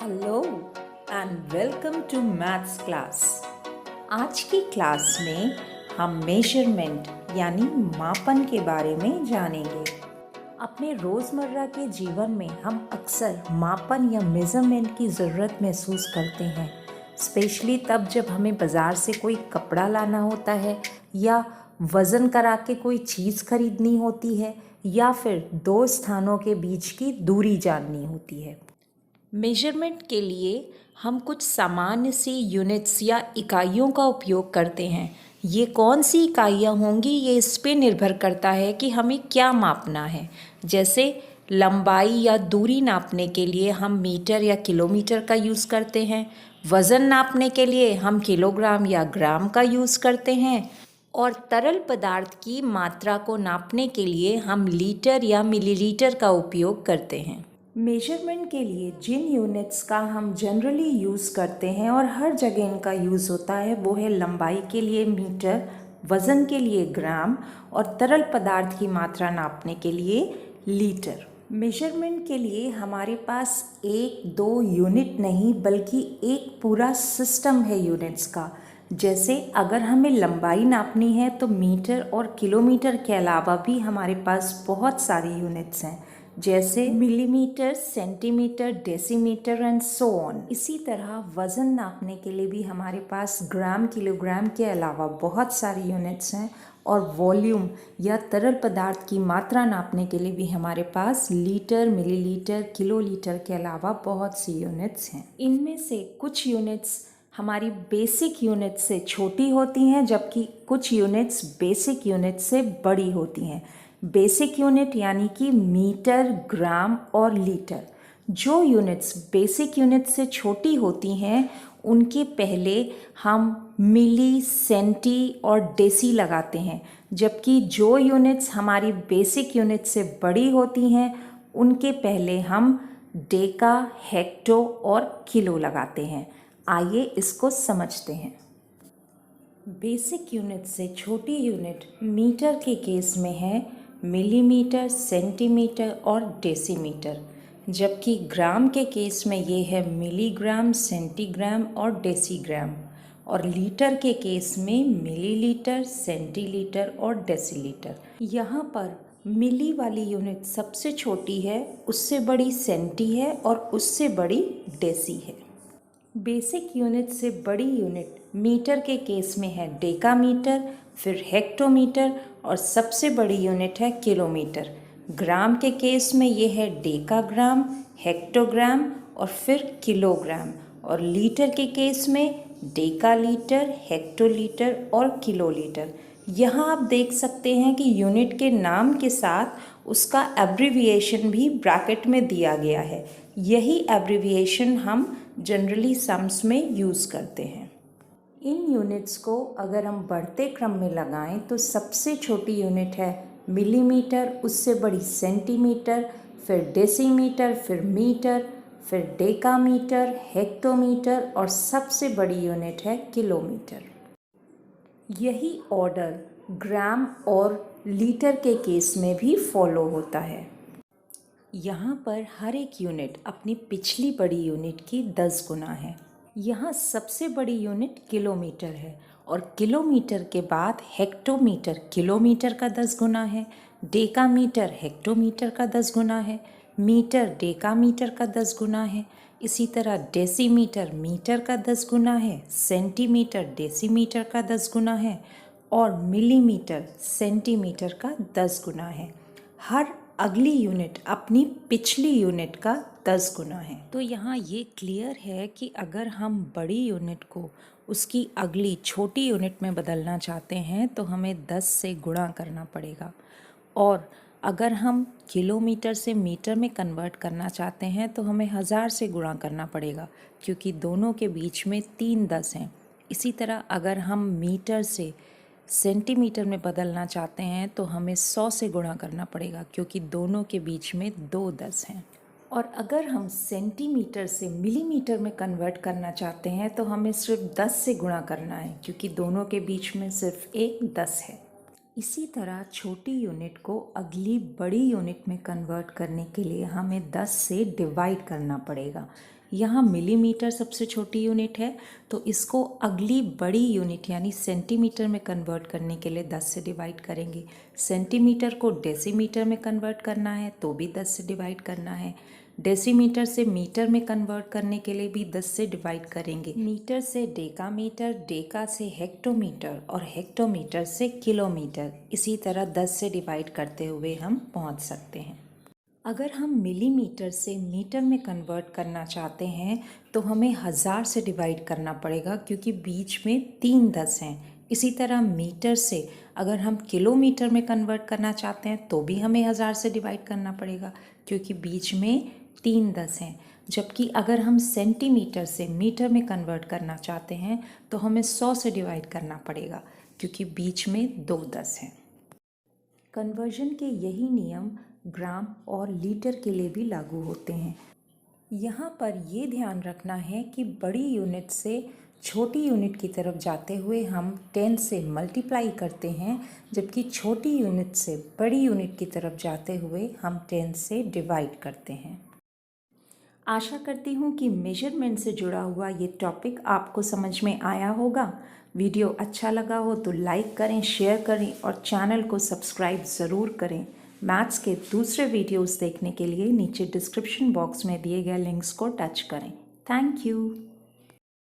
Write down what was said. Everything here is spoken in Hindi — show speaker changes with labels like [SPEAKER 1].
[SPEAKER 1] Hello and welcome to maths class. आज की क्लास में हम मेजरमेंट यानी मापन के बारे में जानेंगे। अपने रोज़मर्रा के जीवन में हम अक्सर मापन या मेज़रमेंट की ज़रूरत महसूस करते हैं, स्पेशली तब जब हमें बाज़ार से कोई कपड़ा लाना होता है या वज़न करा के कोई चीज़ खरीदनी होती है या फिर दो स्थानों के बीच की दूरी जाननी होती है। मेजरमेंट के लिए हम कुछ सामान्य सी यूनिट्स या इकाइयों का उपयोग करते हैं। ये कौन सी इकाइयाँ होंगी ये इस पे निर्भर करता है कि हमें क्या मापना है। जैसे लंबाई या दूरी नापने के लिए हम मीटर या किलोमीटर का यूज़ करते हैं। वज़न नापने के लिए हम किलोग्राम या ग्राम का यूज़ करते हैं और तरल पदार्थ की मात्रा को नापने के लिए हम लीटर या मिलीलीटर का उपयोग करते हैं। मेजरमेंट के लिए जिन यूनिट्स का हम जनरली यूज़ करते हैं और हर जगह इनका यूज़ होता है वो है लंबाई के लिए मीटर, वज़न के लिए ग्राम और तरल पदार्थ की मात्रा नापने के लिए लीटर। मेजरमेंट के लिए हमारे पास एक दो यूनिट नहीं बल्कि एक पूरा सिस्टम है यूनिट्स का। जैसे अगर हमें लंबाई नापनी है तो मीटर और किलोमीटर के अलावा भी हमारे पास बहुत सारी यूनिट्स हैं, जैसे millimetre, centimetre, decimetre and so on. इसी तरह वज़न नापने के लिए भी हमारे पास ग्राम, किलोग्राम के अलावा बहुत सारी यूनिट्स हैं और वॉल्यूम या तरल पदार्थ की मात्रा नापने के लिए भी हमारे पास लीटर, मिलीलीटर, किलोलीटर के अलावा बहुत सी यूनिट्स हैं। इनमें से कुछ यूनिट्स हमारी बेसिक यूनिट से छोटी होती हैं जबकि कुछ यूनिट्स बेसिक यूनिट से बड़ी होती हैं। बेसिक यूनिट यानी कि मीटर, ग्राम और लीटर। जो यूनिट्स बेसिक यूनिट से छोटी होती हैं उनके पहले हम मिली, सेंटी और डेसी लगाते हैं, जबकि जो यूनिट्स हमारी बेसिक यूनिट से बड़ी होती हैं उनके पहले हम डेका, हेक्टो और किलो लगाते हैं। आइए इसको समझते हैं। बेसिक यूनिट से छोटी यूनिट मीटर के केस में है मिलीमीटर, सेंटीमीटर और डेसीमीटर, जबकि ग्राम के केस में ये है मिलीग्राम, सेंटीग्राम और डेसीग्राम, और लीटर के केस में मिलीलीटर, सेंटीलीटर और डेसीलीटर। यहाँ पर मिली वाली यूनिट सबसे छोटी है, उससे बड़ी सेंटी है और उससे बड़ी डेसी है। बेसिक यूनिट से बड़ी यूनिट मीटर के केस में है डेकामीटर, फिर हेक्टोमीटर और सबसे बड़ी यूनिट है किलोमीटर। ग्राम के केस में ये है डेकाग्राम, हेक्टोग्राम और फिर किलोग्राम, और लीटर के केस में डेकालीटर, हेक्टोलीटर और किलोलीटर। यहाँ आप देख सकते हैं कि यूनिट के नाम के साथ उसका एब्रिविएशन भी ब्रैकेट में दिया गया है। यही एब्रिविएशन हम जनरली सम्स में यूज़ करते हैं। इन यूनिट्स को अगर हम बढ़ते क्रम में लगाएं तो सबसे छोटी यूनिट है मिलीमीटर, उससे बड़ी सेंटीमीटर, फिर डेसीमीटर, फिर मीटर, फिर डेकामीटर, हेक्टोमीटर और सबसे बड़ी यूनिट है किलोमीटर। यही ऑर्डर ग्राम और लीटर के केस में भी फॉलो होता है। यहाँ पर हर एक यूनिट अपनी पिछली बड़ी यूनिट की 10 गुना है। यहाँ सबसे बड़ी यूनिट किलोमीटर है और किलोमीटर के बाद हेक्टोमीटर किलोमीटर का 10 गुना है, डेकामीटर हेक्टोमीटर का 10 गुना है, मीटर डेकामीटर का 10 गुना है, इसी तरह डेसीमीटर मीटर का 10 गुना है, सेंटीमीटर डेसीमीटर का 10 गुना है और मिलीमीटर सेंटीमीटर का 10 गुना है। हर अगली यूनिट अपनी पिछली यूनिट का 10 गुना है। तो यहाँ ये क्लियर है कि अगर हम बड़ी यूनिट को उसकी अगली छोटी यूनिट में बदलना चाहते हैं तो हमें 10 से गुणा करना पड़ेगा, और अगर हम किलोमीटर से मीटर में कन्वर्ट करना चाहते हैं तो हमें 1000 से गुणा करना पड़ेगा, क्योंकि दोनों के बीच में 3 10 हैं। इसी तरह अगर हम मीटर से सेंटीमीटर में बदलना चाहते हैं तो हमें 100 से गुणा करना पड़ेगा, क्योंकि दोनों के बीच में 2 10 हैं। और अगर हम सेंटीमीटर से मिलीमीटर में कन्वर्ट करना चाहते हैं तो हमें सिर्फ 10 से गुणा करना है, क्योंकि दोनों के बीच में सिर्फ एक 10 है। इसी तरह छोटी यूनिट को अगली बड़ी यूनिट में कन्वर्ट करने के लिए हमें 10 से डिवाइड करना पड़ेगा। यहाँ मिलीमीटर सबसे छोटी यूनिट है, तो इसको अगली बड़ी यूनिट यानी सेंटीमीटर में कन्वर्ट करने के लिए 10 से डिवाइड करेंगे। सेंटीमीटर को डेसीमीटर में कन्वर्ट करना है तो भी 10 से डिवाइड करना है। डेसीमीटर से मीटर में कन्वर्ट करने के लिए भी 10 से डिवाइड करेंगे। मीटर से डेकामीटर, डेका से हेक्टोमीटर और हेक्टोमीटर से किलोमीटर, इसी तरह 10 से डिवाइड करते हुए हम पहुंच सकते हैं। अगर हम मिलीमीटर से मीटर में कन्वर्ट करना चाहते हैं तो हमें 1000 से डिवाइड करना पड़ेगा, क्योंकि बीच में 3 10 हैं। इसी तरह मीटर से अगर हम किलोमीटर में कन्वर्ट करना चाहते हैं तो भी हमें 1000 से डिवाइड करना पड़ेगा, क्योंकि बीच में 3 10 हैं। जबकि अगर हम सेंटीमीटर से मीटर में कन्वर्ट करना चाहते हैं तो हमें 100 से डिवाइड करना पड़ेगा, क्योंकि बीच में 2 10 हैं। कन्वर्जन के यही नियम ग्राम और लीटर के लिए भी लागू होते हैं। यहाँ पर ये ध्यान रखना है कि बड़ी यूनिट से छोटी यूनिट की तरफ जाते हुए हम 10 से मल्टीप्लाई करते हैं, जबकि छोटी यूनिट से बड़ी यूनिट की तरफ जाते हुए हम 10 से डिवाइड करते हैं। आशा करती हूँ कि मेजरमेंट से जुड़ा हुआ ये टॉपिक आपको समझ में आया होगा। वीडियो अच्छा लगा हो तो लाइक करें, शेयर करें और चैनल को सब्सक्राइब ज़रूर करें। मैथ्स के दूसरे वीडियोस देखने के लिए नीचे डिस्क्रिप्शन बॉक्स में दिए गए लिंक्स को टच करें। Thank you.